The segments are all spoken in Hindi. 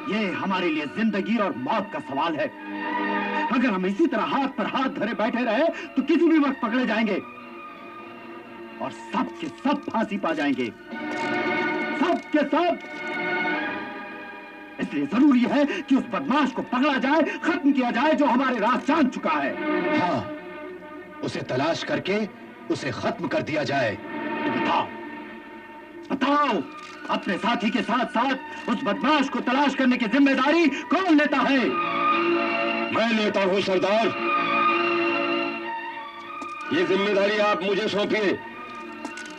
ये हमारे लिए जिंदगी और मौत का सवाल है। अगर हम इसी तरह हाथ पर हाथ धरे बैठे रहे तो किसी भी वक्त पकड़े जाएंगे और सब के सब फांसी पा जाएंगे, सब के सब। इसलिए जरूरी है कि उस बदमाश को पकड़ा जाए, खत्म किया जाए जो हमारे राज जान चुका है। हाँ, उसे तलाश करके उसे खत्म कर दिया जाए। तो बताओ बताओ, अपने साथी के साथ साथ उस बदमाश को तलाश करने की जिम्मेदारी कौन लेता है? मैं लेता हूं सरदार। ये जिम्मेदारी आप मुझे सौंपिए।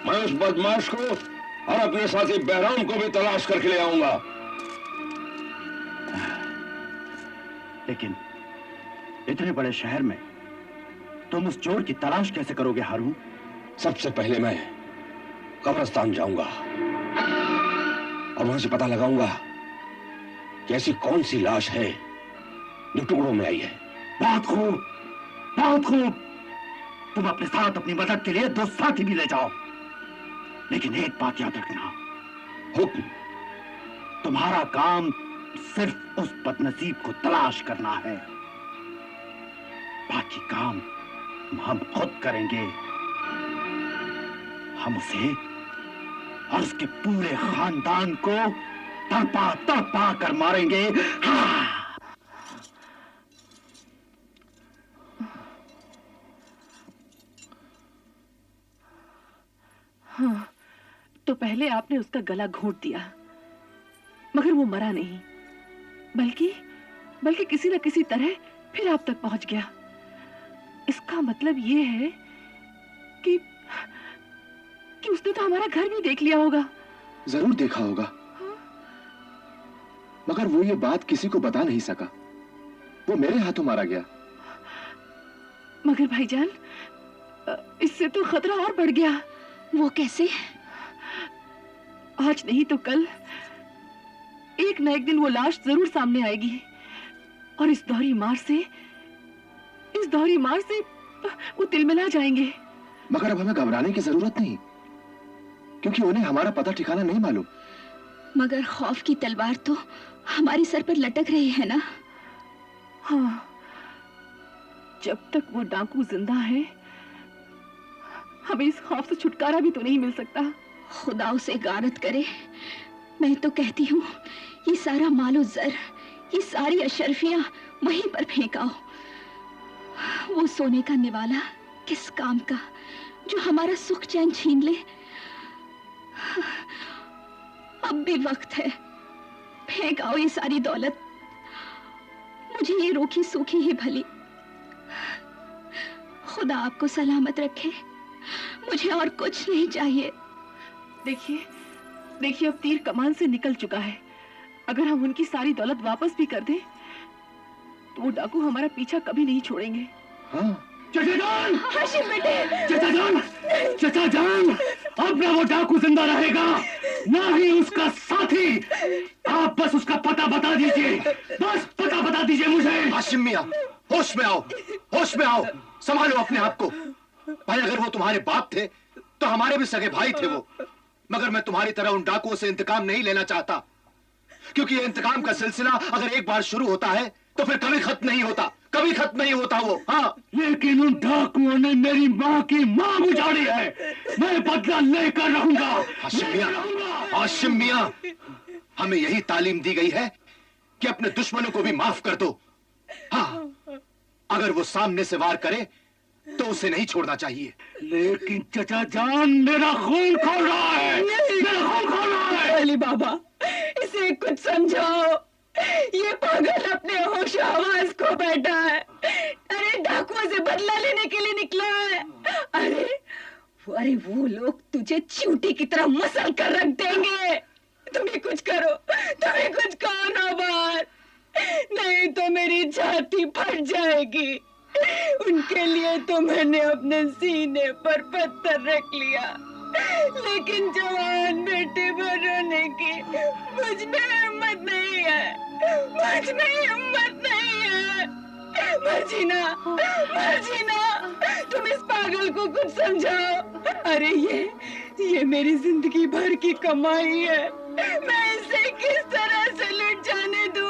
मैं उस बदमाश को और अपने साथी बहराम को भी तलाश करके ले आऊंगा। लेकिन इतने बड़े शहर में तुम उस चोर की तलाश कैसे करोगे हारून? सबसे पहले मैं कब्रिस्तान जाऊंगा और वहां से पता लगाऊंगा कि ऐसी कौन सी लाश है जो टुकड़ों में आई है। बहुत खूब, बहुत खूब। तुम अपने साथ अपनी मदद के लिए 2 साथी भी ले जाओ, लेकिन एक बात याद रखना। हुक्म। तुम्हारा काम सिर्फ उस बदनसीब को तलाश करना है, बाकी काम हम खुद करेंगे। हम उसे और उसके पूरे खानदान को तड़पा तड़पा कर मारेंगे। हाँ। हाँ, तो पहले आपने उसका गला घोंट दिया, मगर वो मरा नहीं, बल्कि किसी न किसी तरह फिर आप तक पहुंच गया। इसका मतलब ये है कि उसने तो हमारा घर भी देख लिया होगा। जरूर देखा होगा। हाँ? मगर वो ये बात किसी को बता नहीं सका। वो मेरे हाथों मारा गया। मगर भाईजान, इससे तो खतरा और बढ़ गया। वो कैसे? आज नहीं तो कल एक न एक दिन वो लाश जरूर सामने आएगी और इस दोहरी मार से वो तिलमिला जाएंगे। मगर अब हमें घबराने की जरूरत नहीं, क्योंकि उन्हें हमारा पता ठिकाना नहीं मालूम। मगर खौफ की तलवार तो हमारे सर पर लटक रही है ना। हाँ, जब तक वो डाकू जिंदा है हमें इस खौफ से छुटकारा भी तो नहीं मिल सकता। खुदा उसे गारत करे। मैं तो कहती हूँ ये सारा मालो जर, ये सारी अशरफियां वहीं पर फेंकाओ। वो सोने का निवाला किस काम का जो हमारा सुख चैन छीन ले। अब भी वक्त है, फेंक आओ ये सारी दौलत। मुझे ये रूखी सूखी ही भली। खुदा आपको सलामत रखे, मुझे और कुछ नहीं चाहिए। देखिए अब तीर कमान से निकल चुका है। अगर हम उनकी सारी दौलत वापस भी कर दें तो वो डाकू हमारा पीछा कभी नहीं छोड़ेंगे। हाँ। चचा जान! हाशिम बेटे! चचा जान! अब ना वो डाकू जिंदा रहेगा, ना ही उसका साथी। आप बस उसका पता बता दीजिए, बस पता बता दीजिए मुझे। हाशिम मियां, होश में आओ, होश में आओ, संभालो अपने आप को। भाई अगर वो तुम्हारे बाप थे तो हमारे भी सगे भाई थे वो। मगर मैं तुम्हारी तरह उन डाकुओं से इंतकाम नहीं लेना चाहता, क्योंकि ये इंतकाम का सिलसिला अगर एक बार शुरू होता है तो फिर कभी खत्म नहीं होता, कभी खत्म नहीं होता वो। हाँ, लेकिन उन डाकुओं ने मेरी माँ की माँ उजाड़ी है। मैं बदला लेकर रहूंगा। हाशिम मियां, हमें यही तालीम दी गई है कि अपने दुश्मनों को भी माफ कर दो। हाँ, अगर वो सामने से वार करे तो उसे नहीं छोड़ना चाहिए। लेकिन चचा जान, मेरा खून खोल रहा है, मेरा खून खोल रहा है। अली बाबा, इसे कुछ समझाओ। ये पागल अपने होश आवाज खो बैठा है। अरे डाकुओं से बदला लेने के लिए निकला है। अरे वो लोग तुझे चींटी की तरह मसल कर रख देंगे। तुम्हें कुछ करो, तुम्हें कुछ कहो ना बात, नहीं तो मेरी छाती फट जाएगी। उनके लिए तो मैंने अपने सीने पर पत्थर रख लिया, लेकिन जवान बेटे पर रोने की मुझ में हिम्मत नहीं है, मुझ में हिम्मत नहीं है। मर्जीना, तुम इस पागल को कुछ समझाओ। अरे ये मेरी जिंदगी भर की कमाई है, मैं इसे किस तरह से लुट जाने दूं?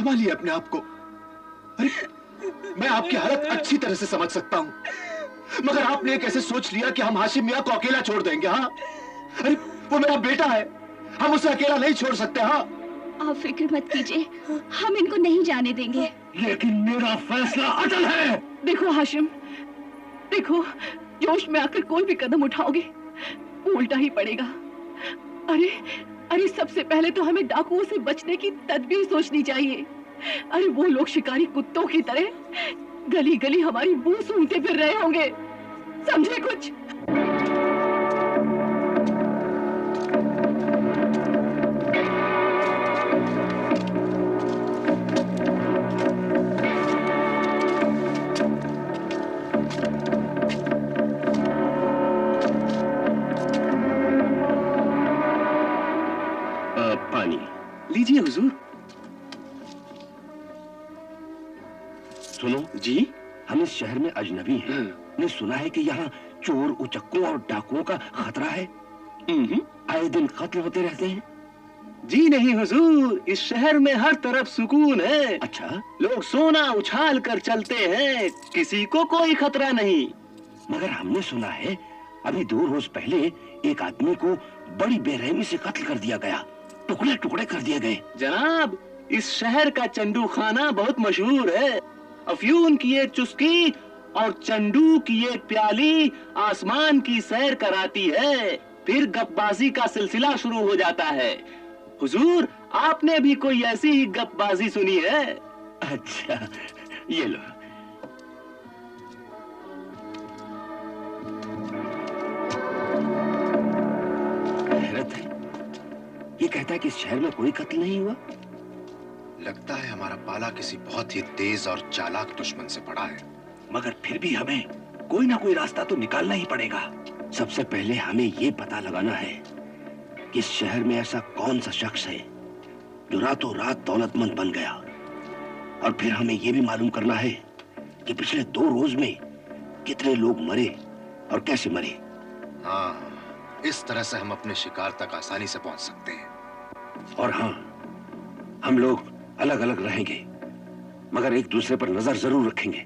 संभालिए अपने आप को। अरे मैं आपकी हालत अच्छी तरह से समझ सकता हूं, मगर आपने कैसे सोच लिया कि हम हाशिम मियां को अकेला छोड़ देंगे? हाँ, अरे वो मेरा बेटा है, हम उसे अकेला नहीं छोड़ सकते। हाँ, आप फिक्र मत कीजिए, हम इनको नहीं जाने देंगे। लेकिन मेरा फैसला अटल है। देखो हाशिम, देखो, जोश में आकर कोई भी कदम उठाओगे वो उल्टा ही पड़ेगा। अरे अरे सबसे पहले तो हमें डाकुओं से बचने की तदबीर सोचनी चाहिए। अरे वो लोग शिकारी कुत्तों की तरह गली गली हमारी बू सूंघते फिर रहे होंगे, समझे कुछ? पानी लीजिए हुजूर। सुनो जी, हम इस शहर में अजनबी हैं। ने सुना है कि यहाँ चोर, उचक्कों और डाकुओं का खतरा है। आए दिन कत्ल होते रहते हैं। जी नहीं हुजूर, इस शहर में हर तरफ सुकून है। अच्छा, लोग सोना उछाल कर चलते हैं, किसी को कोई खतरा नहीं। मगर हमने सुना है अभी 2 रोज पहले एक आदमी को बड़ी बेरहमी से कत्ल कर दिया गया, टुकड़े टुकड़े कर दिए गए। जनाब, इस शहर का चंडू खाना बहुत मशहूर है। अफ्यून की एक चुस्की और चंडू की एक प्याली आसमान की सैर कराती है, फिर गपबाजी का सिलसिला शुरू हो जाता है। हुजूर, आपने भी कोई ऐसी ही गपबाजी सुनी है? अच्छा, ये लो। हैरत है, ये कहता है कि इस शहर में कोई कत्ल नहीं हुआ। लगता है हमारा पाला किसी बहुत ही तेज और चालाक दुश्मन से पड़ा है। मगर फिर भी हमें कोई ना कोई रास्ता तो निकालना ही पड़ेगा। सबसे पहले हमें ये पता लगाना है कि इस शहर में ऐसा कौन सा शख्स है जो रातों रात दौलतमंद बन गया, और फिर हमें ये भी मालूम करना है कि पिछले 2 रोज में कितने लोग मरे और कैसे मरे। हाँ, इस तरह से हम अपने शिकार तक आसानी से पहुंच सकते हैं। और हाँ, हम लोग अलग अलग रहेंगे, मगर एक दूसरे पर नजर जरूर रखेंगे।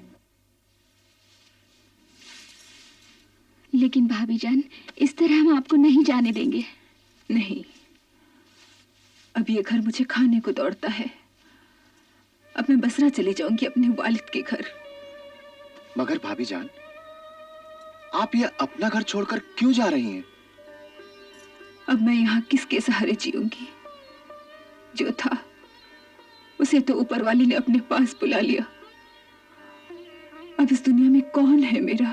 लेकिन भाभी जान, इस तरह हम आपको नहीं जाने देंगे। नहीं, अब ये घर मुझे खाने को दौड़ता है। अब मैं बसरा चली जाऊंगी अपने वालिद के घर। मगर भाभी जान, आप ये अपना घर छोड़कर क्यों जा रही हैं? अब मैं यहाँ किसके सहारे जीऊंगी? जो था उसे तो ऊपर वाली ने अपने पास बुला लिया। अब इस दुनिया में कौन है मेरा?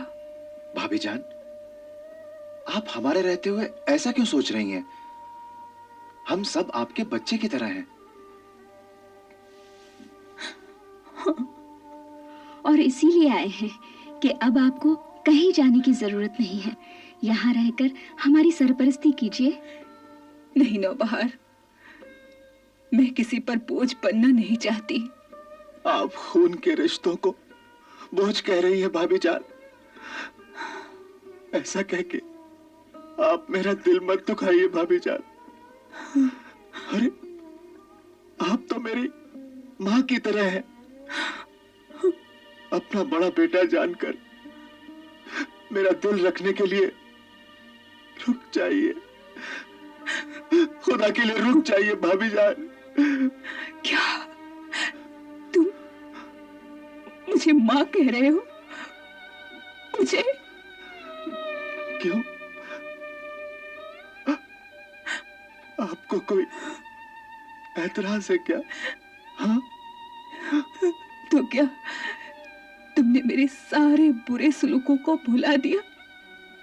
भाभी जान, आप हमारे रहते हुए ऐसा क्यों सोच रही हैं? हम सब आपके बच्चे की तरह हैं। और इसीलिए आए हैं कि अब आपको कहीं जाने की जरूरत नहीं है। यहाँ रहकर हमारी सरपरस्ती कीजिए। नहीं नौबहार, मैं किसी पर बोझ बनना नहीं चाहती। आप खून के रिश्तों को बोझ कह रही है भाभी जान। ऐसा कह के आप मेरा दिल मत दुखाइए भाभी जान। अरे आप तो मेरी माँ की तरह हैं। अपना बड़ा बेटा जानकर मेरा दिल रखने के लिए रुक जाइए, खुदा के लिए रुक जाइए भाभी जान। क्या तुम मुझे माँ कह रहे हो? मुझे? क्यों? आपको कोई ऐतराज है क्या? हाँ? तो क्या तुमने मेरे सारे बुरे सलूकों को भुला दिया?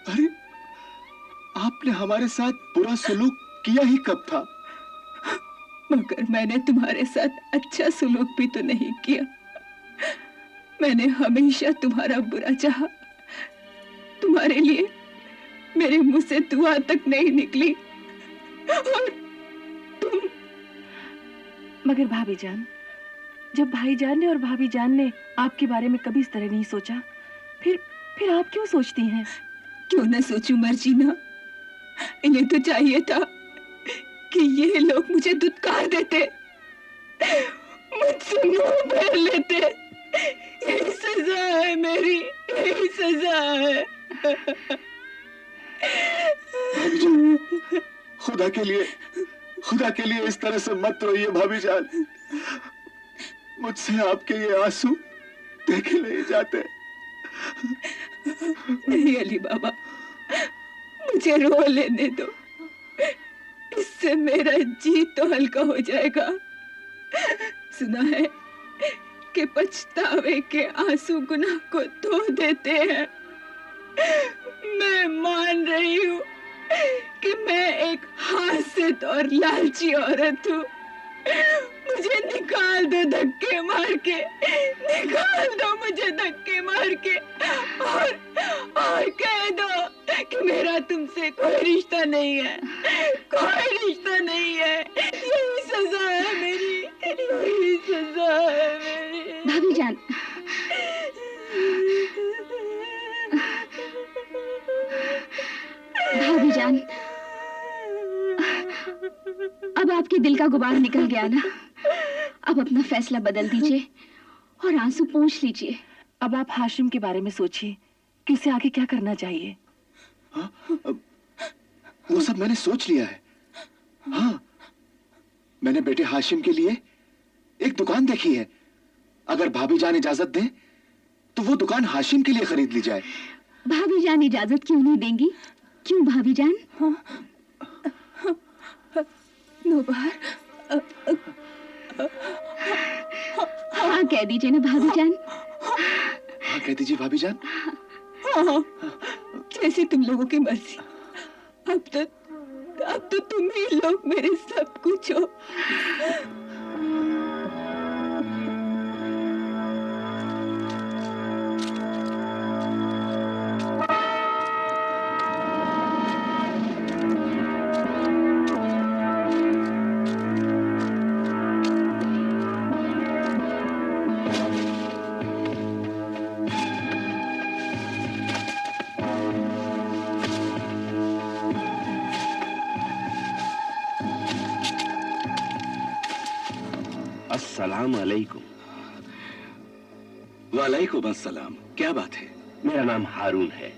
अरे आपने हमारे साथ बुरा सलूक किया ही कब था? मगर मैंने तुम्हारे साथ अच्छा सलूक भी तो नहीं किया। मैंने हमेशा तुम्हारा बुरा चाहा। तुम्हारे लिए मेरे मुंह से दुआ तक नहीं निकली। और तुम। मगर भाभी जान, जब भाईजान ने और भाभी जान ने आपके बारे में कभी इस तरह नहीं सोचा, फिर आप क्यों सोचती हैं? क्यों ना सोचूं मर्जीना? इन्हें तो चाहिए था कि ये लोग मुझे दुत्कार देते, मुझसे मुंह फेर लेते। यही सजा है मेरी, यही सजा है। भाभी जान, खुदा के लिए इस तरह से मत रोइए भाभी जान। मुझसे आपके ये आंसू देखे नहीं जाते। नहीं अली बाबा, मुझे रो लेने दो, इससे मेरा जी तो हल्का हो जाएगा। सुना है कि पछतावे के आंसू गुनाह को धो देते हैं। मैं मान रही हूँ कि मैं एक हासिद और लालची औरत हूँ। मुझे निकाल दो धक्के मार के, निकाल दो मुझे धक्के मार के, और कह दो कि मेरा तुमसे कोई रिश्ता नहीं है, कोई रिश्ता नहीं है। यही सजा है मेरी, यही सजा है मेरी। भाभी जान, भाभी जान, अब आपके दिल का गुबार निकल गया ना। अब अपना फैसला बदल दीजिए और आंसू पोंछ लीजिए। अब आप हाशिम के बारे में सोचिए कि उसे आगे क्या करना चाहिए। हाँ, वो सब मैंने सोच लिया है। हाँ, मैंने बेटे हाशिम के लिए एक दुकान देखी है। अगर भाभी जान इजाजत दें तो वो दुकान हाशिम के लिए खरीद ली जाए। भाभी जान इजाजत क्यों नहीं देंगी? क्यों भाभी जान? नौबहार, हाँ कह दीजिए ना भाभी जान। हाँ कह दीजिए भाभी जान। हाँ, जैसी तुम लोगों की मर्जी। अब तो तुम ही लोग मेरे सब कुछ हो। अस्सलाम अलैकुम। वालेकुम अस्सलाम। क्या बात है? मेरा नाम हारून है।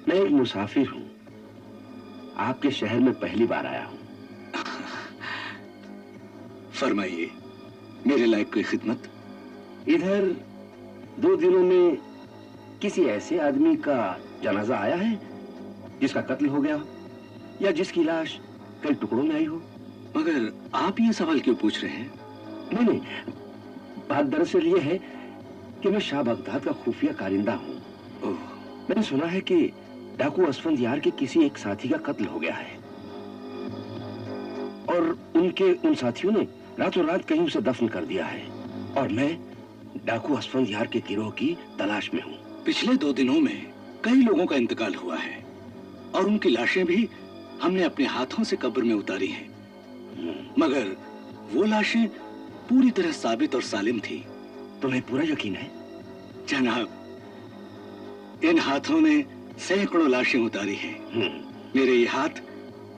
मैं एक मुसाफिर हूँ, आपके शहर में पहली बार आया हूँ। फरमाइए, मेरे लायक कोई खिदमत? इधर 2 दिनों में किसी ऐसे आदमी का जनाजा आया है जिसका कत्ल हो गया हो या जिसकी लाश कई टुकड़ों में आई हो? मगर आप ये सवाल क्यों पूछ रहे हैं? नहीं, बात दरअसल ये है कि मैं शाह बगदाद का खुफिया कारिंदा हूँ। ओह, मैंने सुना है कि डाकू असफंदियार के किसी एक साथी का कत्ल हो गया है और उनके उन साथियों ने रातों रात कहीं उसे दफन कर दिया है, और मैं डाकू असफंदियार के गिरोह की तलाश में हूँ। पिछले 2 दिनों में कई लोगों का इंतकाल हुआ है और उनकी लाशें भी हमने अपने हाथों से कब्र में उतारी हैं। मगर वो लाशें पूरी तरह साबित और सालिम थी। तुम्हें पूरा यकीन है? जनाब, इन हाथों ने सैकड़ों लाशें उतारी हैं। मेरे ये हाथ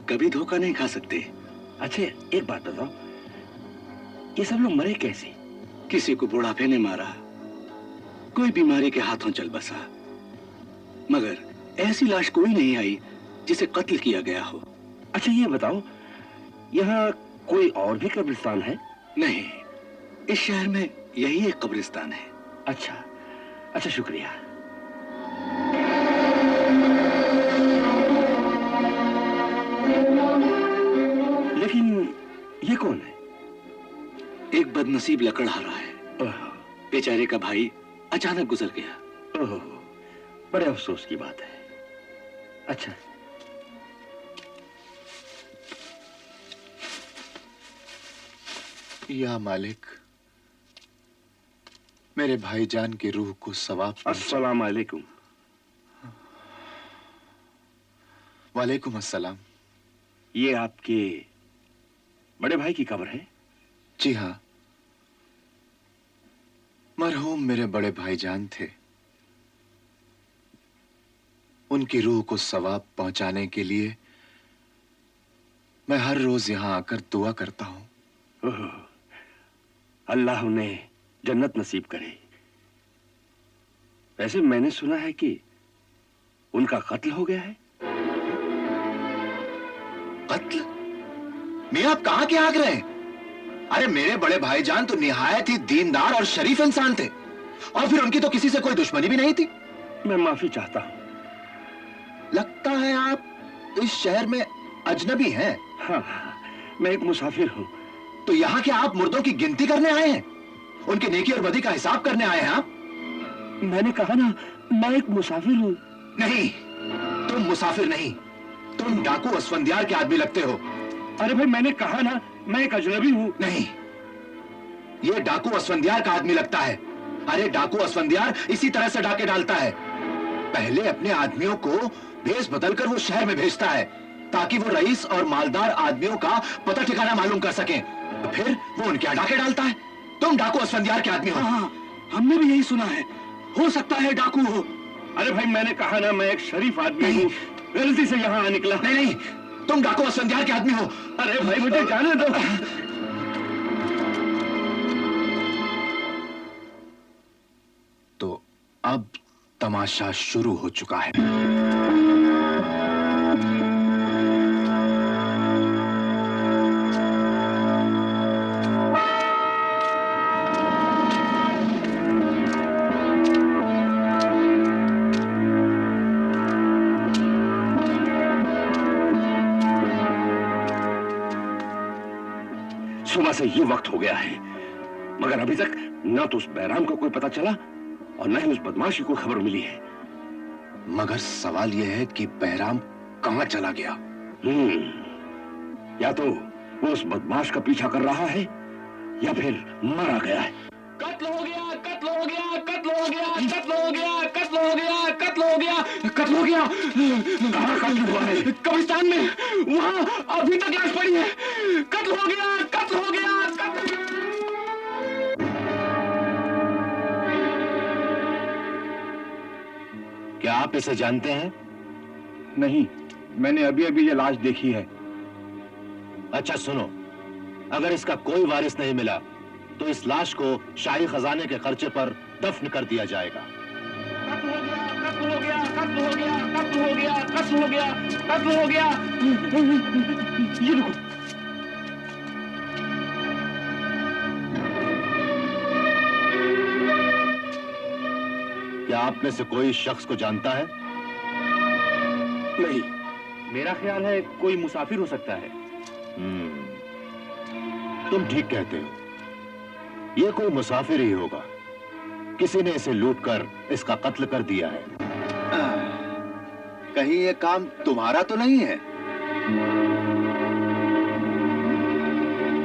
कभी धोखा नहीं खा सकते। अच्छा, एक बात बताओ, ये सब लोग मरे कैसे? किसी को बुढ़ापे ने मारा, कोई बीमारी के हाथों चल बसा, मगर ऐसी लाश कोई नहीं आई जिसे कत्ल किया गया हो। अच्छा ये बताओ, यहाँ कोई और भी कब्रिस्तान है? नहीं, इस शहर में यही एक कब्रिस्तान है। अच्छा, शुक्रिया। लेकिन ये कौन है? एक बदनसीब लकड़हारा है। बेचारे का भाई अचानक गुजर गया। ओह, बड़े अफसोस की बात है। अच्छा, या मालिक, मेरे भाईजान की रूह को सवाब। अस्सलाम वालेकुम। वालेकुम अस्सलाम। ये आपके बड़े भाई की कब्र है? जी हाँ, मरहूम मेरे बड़े भाईजान थे। उनकी रूह को सवाब पहुंचाने के लिए मैं हर रोज यहां आकर दुआ करता हूं। अल्लाह उन्हें जन्नत नसीब करे। वैसे मैंने सुना है कि उनका कत्ल हो गया है। कत्ल? मियां आप कहां के आग रहे हैं? अरे मेरे बड़े भाईजान तो निहायत ही दीनदार और शरीफ इंसान थे, और फिर उनकी तो किसी से कोई दुश्मनी भी नहीं थी। मैं माफी चाहता हूं। लगता है आप इस शहर में अजनबी हैं। हाँ, मैं एक मुसाफिर हूं। तो यहाँ क्या आप मुर्दों की गिनती करने आए हैं? उनकी नेकी और बदी का हिसाब करने आए हैं आप? मैंने कहा ना, मैं एक मुसाफिर हूं। नहीं, तुम मुसाफिर नहीं, तुम डाकू असफंदियार के आदमी लगते हो। अरे भाई, मैंने कहा ना, मैं एक अजनबी हूं। नहीं, ये डाकू असफंदियार का आदमी लगता है। अरे डाकू असफंदियार इसी तरह से डाके डालता है। पहले अपने आदमियों को भेष बदलकर वो शहर में भेजता है, ताकि वो रईस और मालदार आदमियों का पता ठिकाना मालूम कर सकें। फिर वो उनके डाके डालता है। तुम डाकू असफंदियार के आदमी हो। हाँ, हमने भी यही सुना है। हो सकता है डाकू हो। अरे भाई, मैंने कहा ना, मैं एक शरीफ आदमी हूं। गलती से यहाँ आ निकला। नहीं नहीं, तुम डाकू असफंदियार के आदमी हो। अरे भाई, मुझे जाने दो। तो अब तमाशा शुरू हो चुका है। सुबह से ये वक्त हो गया है, मगर अभी तक ना तो उस बैराम का कोई पता चला और न ही उस बदमाश की कोई खबर मिली है। मगर सवाल यह है कि बहराम कहां चला गया? या तो वो उस बदमाश का पीछा कर रहा है या फिर मारा गया है। कत्ल हो गया, कत्ल हो गया, कत्ल हो गया, कत्ल हो गया, कत्ल हो गया, कत्ल हो गया, कत्ल हो गया। कहां कत्ल हुआ है? कब्रिस्तान में, वहां अभी तक लाश पड़ी है। कत्ल हो गया, कत्ल हो गया, कत्ल। क्या आप इसे जानते हैं? नहीं, मैंने अभी अभी ये लाश देखी है। अच्छा सुनो, अगर इसका कोई वारिस नहीं मिला तो इस लाश को शाही खजाने के खर्चे पर दफन कर दिया जाएगा। कत्ल हो गया, कत्ल हो गया, कत्ल हो गया, कत्ल हो गया, कत्ल हो गया, कत्ल हो गया। ये देखो, क्या आप में से कोई इस शख्स को जानता है? नहीं। मेरा ख्याल है कोई मुसाफिर हो सकता है। तुम ठीक कहते हो, ये कोई मुसाफिर ही होगा। किसी ने इसे लूटकर इसका कत्ल कर दिया है। कहीं ये काम तुम्हारा तो नहीं है?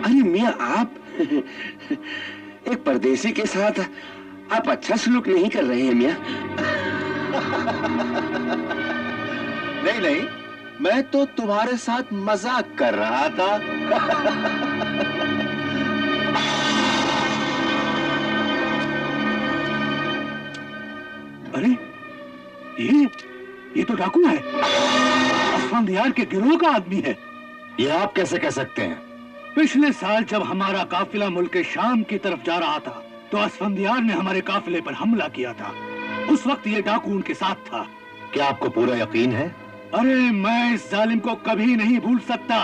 अरे मियां, आप एक परदेसी के साथ आप अच्छा सलूक नहीं कर रहे हैं मियां। नहीं नहीं, मैं तो तुम्हारे साथ मजाक कर रहा था। अरे ये तो डाकू है, असफंदियार के गिरोह का आदमी है। ये आप कैसे कह सकते हैं? पिछले साल जब हमारा काफिला मुल्क शाम की तरफ जा रहा था तो असफंदियार ने हमारे काफिले पर हमला किया था। उस वक्त ये डाकू उनके साथ था। क्या आपको पूरा यकीन है? अरे मैं इस जालिम को कभी नहीं भूल सकता।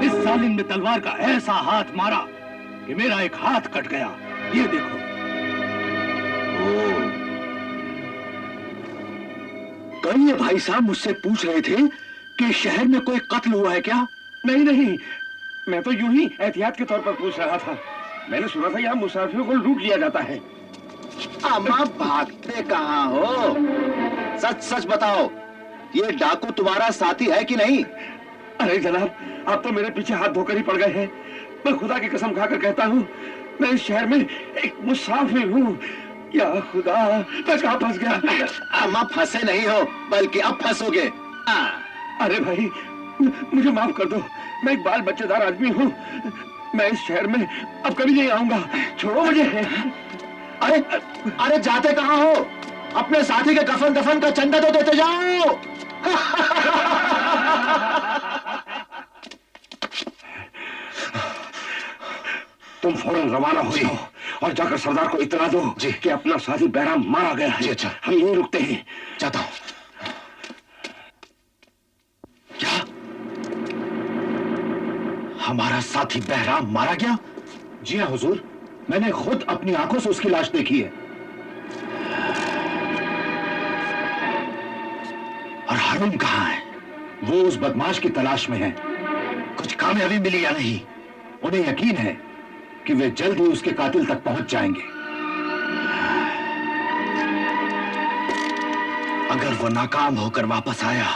इस जालिम ने तलवार का ऐसा हाथ मारा कि मेरा एक हाथ कट गया। ये देखो। कल ये भाई साहब मुझसे पूछ रहे थे कि शहर में कोई कत्ल हुआ है क्या? नहीं नहीं, मैं तो यूं ही एहतियात के तौर पर पूछ रहा था। मैंने सुना था यहाँ मुसाफिरों को लूट लिया जाता है। अम्मा, भागते कहाँ हो? सच सच बताओ, ये डाकू तुम्हारा साथी है कि नहीं? अरे जनाब, आप तो मेरे पीछे हाथ धोकर ही पड़ गए हैं। मैं खुदा की कसम खाकर कहता हूँ, मैं इस शहर में एक मुसाफिर हूँ। या खुदा, मैं कहाँ फंस गया? अम्मा, फंसे नहीं हो, बल्कि अब फंसोगे। अरे भाई, मुझे माफ कर दो। मैं एक बाल बच्चेदार आदमी हूँ। मैं इस शहर में अब कभी नहीं आऊंगा। छोड़ो मुझे। अरे अरे, जाते कहाँ हो? अपने साथी के कफन दफन का चंदा तो देते जाओ। तुम फौरन रवाना हो जाओ। और जाकर सरदार को इतला दो जी कि अपना साथी बहराम मारा गया है। जी अच्छा, हम यहीं रुकते हैं। जाता हूं। क्या हमारा साथी बहराम मारा गया? जी हाँ हुजूर, मैंने खुद अपनी आंखों से उसकी लाश देखी है। और हारून कहां है? वो उस बदमाश की तलाश में है। कुछ कामयाबी मिली या नहीं? उन्हें यकीन है कि वे जल्द ही उसके कातिल तक पहुंच जाएंगे। अगर वो नाकाम होकर वापस आया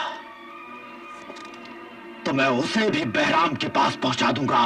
तो मैं उसे भी बहराम के पास पहुंचा दूंगा।